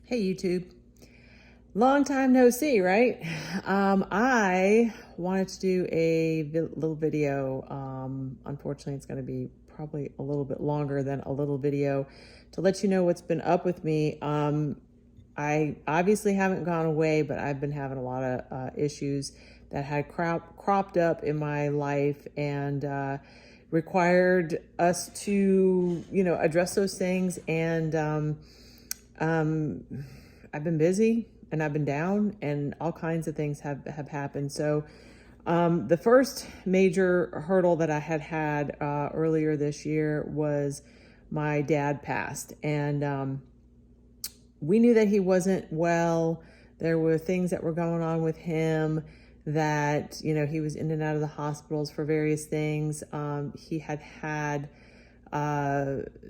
Hey YouTube. Long time no see, right? I wanted to do a little video. Unfortunately, it's going to be probably a little bit longer than a little video to let you know what's been up with me. I obviously haven't gone away, but I've been having a lot of issues that had cropped up in my life and required us to, address those things. And I've been busy and I've been down and all kinds of things have happened. So the first major hurdle that I had earlier this year was my dad passed. And we knew that he wasn't well. There were things that were going on with him that, he was in and out of the hospitals for various things. He had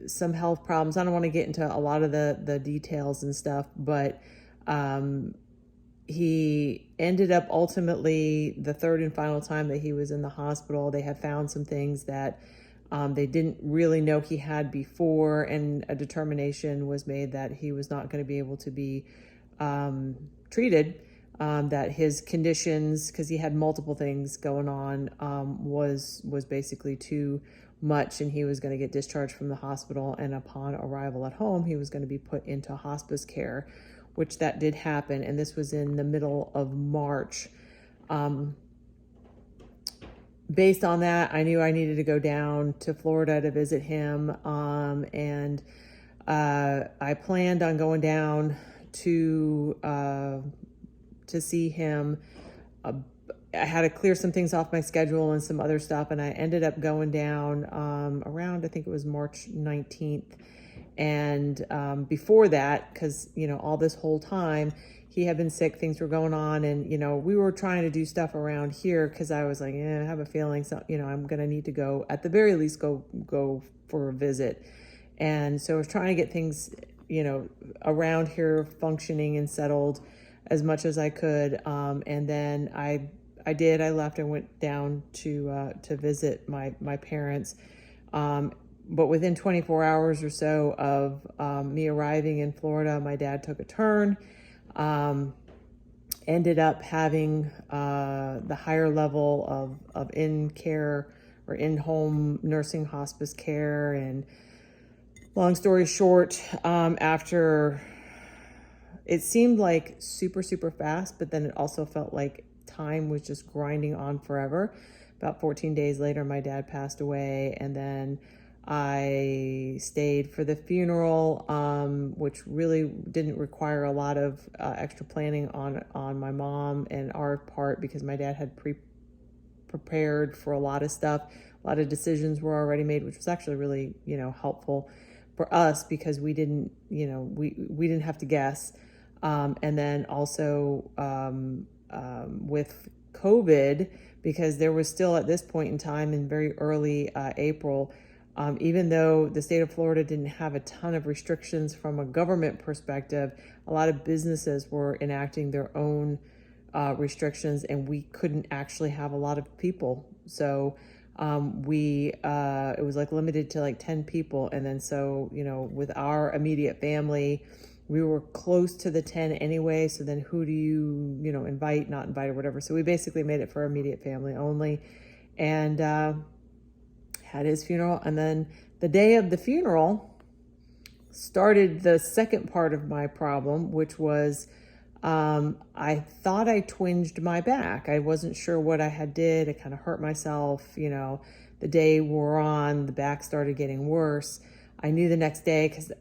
some health problems. I don't want to get into a lot of the details and stuff, but he ended up ultimately, the third and final time that he was in the hospital, they had found some things that they didn't really know he had before, and a determination was made that he was not going to be able to be treated, that his conditions, because he had multiple things going on, was basically too much, and he was going to get discharged from the hospital, and upon arrival at home he was going to be put into hospice care, which that did happen, and this was in the middle of March. Based on that, I knew I needed to go down to Florida to visit him, and I planned on going down to see him. I had to clear some things off my schedule and some other stuff, and I ended up going down around, I think it was March 19th. And before that, because, all this whole time, he had been sick, things were going on, and, we were trying to do stuff around here because I was like, I have a feeling, so, I'm going to need to go, at the very least, go for a visit. And so I was trying to get things, around here functioning and settled as much as I could. And then I left and went down to visit my parents. But within 24 hours or so of me arriving in Florida, my dad took a turn, ended up having the higher level of in-care or in-home nursing hospice care. And long story short, after, it seemed like super, super fast, but then it also felt like time was just grinding on forever. About 14 days later, my dad passed away, and then I stayed for the funeral, which really didn't require a lot of extra planning on my mom and our part, because my dad had prepared for a lot of stuff. A lot of decisions were already made, which was actually really, helpful for us, because we didn't, we didn't have to guess. And then also with COVID, because there was still, at this point in time, in very early April, even though the state of Florida didn't have a ton of restrictions from a government perspective, a lot of businesses were enacting their own restrictions, and we couldn't actually have a lot of people. So it was like limited to like 10 people. And then so, with our immediate family, we were close to the 10 anyway. So then who do you, invite, not invite, or whatever. So we basically made it for our immediate family only, and had his funeral. And then the day of the funeral started the second part of my problem, which was I thought I twinged my back. I wasn't sure what I had did. I kind of hurt myself. The day wore on, the back started getting worse. I knew the next day, because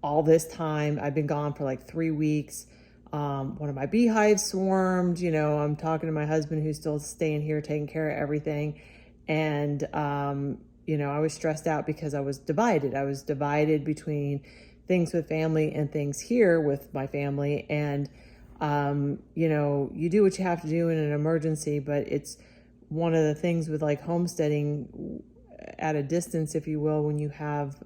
all this time I've been gone for like 3 weeks. One of my beehives swarmed. I'm talking to my husband, who's still staying here taking care of everything. And I was stressed out because I was divided. I was divided between things with family and things here with my family. And you do what you have to do in an emergency, but it's one of the things with like homesteading at a distance, if you will, when you have,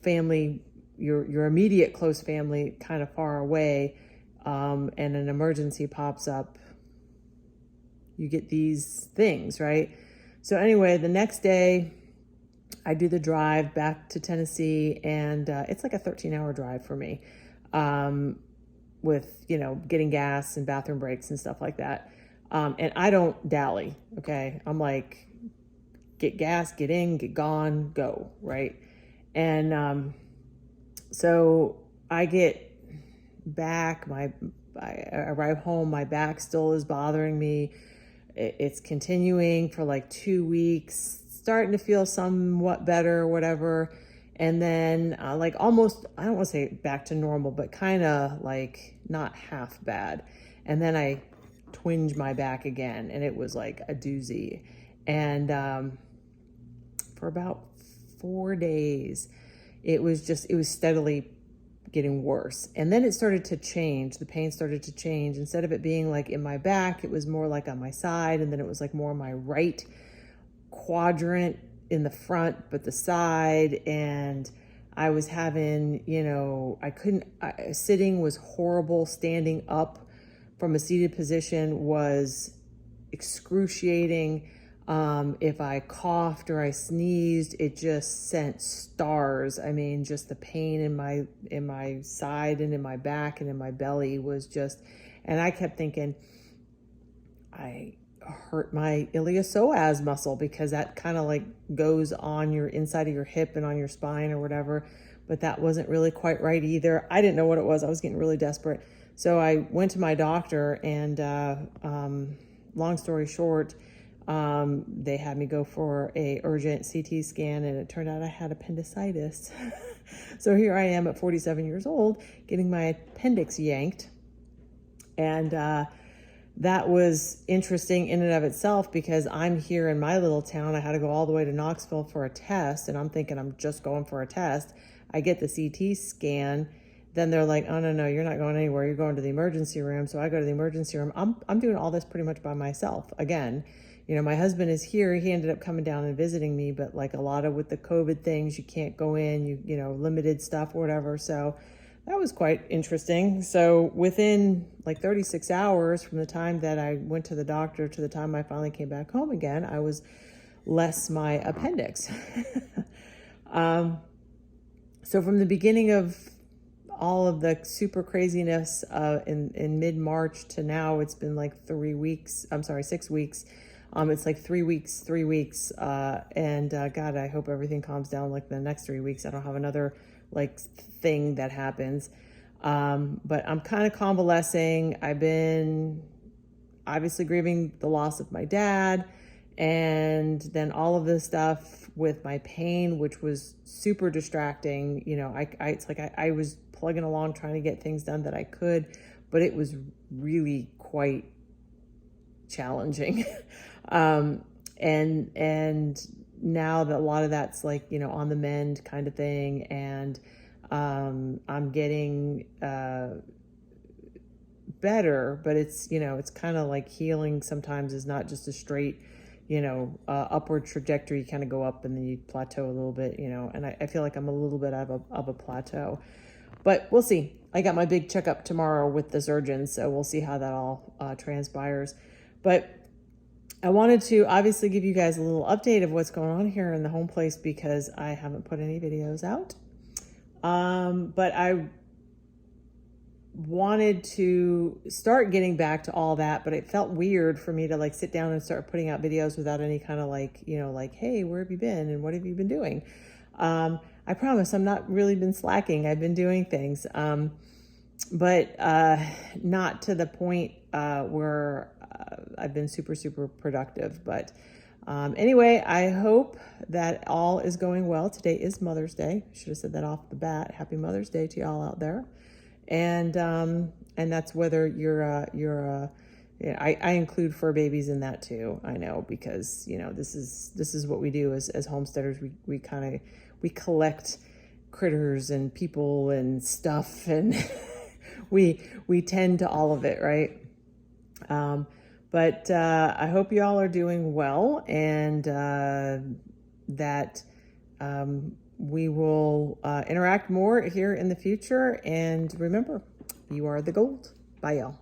family, your immediate close family kind of far away, and an emergency pops up, you get these things, right? So anyway, the next day I do the drive back to Tennessee, and it's like a 13-hour drive for me, with, getting gas and bathroom breaks and stuff like that. And I don't dally, okay? I'm like, get gas, get in, get gone, go, right? And so I get back, I arrive home, my back still is bothering me. It's continuing for like 2 weeks, starting to feel somewhat better, whatever. And then like almost, I don't want to say back to normal, but kind of like not half bad. And then I twinge my back again, and it was like a doozy. And for about 4 days, it was steadily getting worse. And then it started to change. The pain started to change. Instead of it being like in my back, it was more like on my side. And then it was like more my right quadrant in the front, but the side. And I was having, sitting was horrible. Standing up from a seated position was excruciating. If I coughed or I sneezed, it just sent stars. I mean, just the pain in my side and in my back and in my belly was just, and I kept thinking, I hurt my iliopsoas muscle, because that kind of like goes on your inside of your hip and on your spine or whatever. But that wasn't really quite right either. I didn't know what it was. I was getting really desperate. So I went to my doctor, and long story short, they had me go for a urgent CT scan, and it turned out I had appendicitis. So here I am at 47 years old getting my appendix yanked. And that was interesting in and of itself, because I'm here in my little town. I had to go all the way to Knoxville for a test, and I'm thinking I'm just going for a test. I get the CT scan. Then they're like, oh, no, you're not going anywhere. You're going to the emergency room. So I go to the emergency room. I'm doing all this pretty much by myself. Again, my husband is here. He ended up coming down and visiting me, but like a lot of with the COVID things, you can't go in, limited stuff or whatever. So that was quite interesting. So within like 36 hours from the time that I went to the doctor to the time I finally came back home again, I was less my appendix. So from the beginning of all of the super craziness in mid-March to now, it's been like 6 weeks. It's like 3 weeks. And God, I hope everything calms down like the next 3 weeks. I don't have another like thing that happens. But I'm kind of convalescing. I've been obviously grieving the loss of my dad, and then all of this stuff with my pain, which was super distracting. It's like I was plugging along trying to get things done that I could, but it was really quite challenging. And now that a lot of that's like, on the mend kind of thing. And I'm getting better, but it's, it's kind of like healing sometimes is not just a straight, upward trajectory. You kind of go up and then you plateau a little bit, and I feel like I'm a little bit of a plateau, but we'll see. I got my big checkup tomorrow with the surgeon, so we'll see how that all transpires. But I wanted to obviously give you guys a little update of what's going on here in the home place, because I haven't put any videos out. But I wanted to start getting back to all that, but it felt weird for me to like sit down and start putting out videos without any kind of like, like, hey, where have you been and what have you been doing? I promise I'm not really been slacking. I've been doing things, but not to the point where I've been super, super productive. But anyway, I hope that all is going well. Today is Mother's Day. I should have said that off the bat. Happy Mother's Day to y'all out there. And that's whether I include fur babies in that too. I know, because this is what we do as homesteaders. We collect critters and people and stuff, and we tend to all of it, right? But I hope you all are doing well, and that we will interact more here in the future. And remember, you are the gold. Bye, y'all.